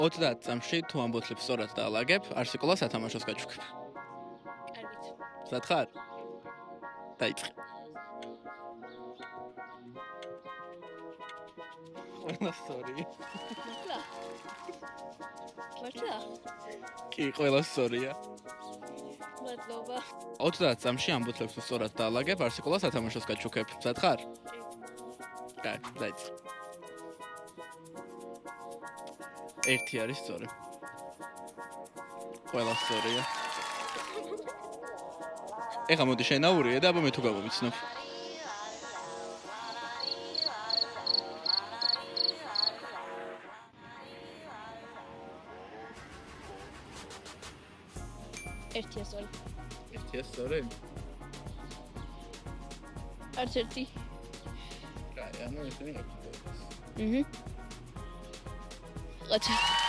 30 წამში თუ ამბოთლებს სწორად დაალაგებ, არსიკოლა სათამაშოს გაჩუქებ. კარგით. სათხარ? დაიწყე. ყველა სწორი. მართლა? მართლა? კი, ყველა სწორია. მადლობა. 30 წამში ამბოთლებს თუ სწორად დაალაგებ, არსიკოლა სათამაშოს გაჩუქებ. სათხარ? კარგი, დაიწყე. ერთი არის სწორი. ყველა სწორია. ეხლა მოდი შენაურიე და აბა მე თუ გამომიცნობ. ერთია სწორი. ერთია სწორი? არც ერთი. კაი, ანუ ესენი გაგვიყვება. გაცა.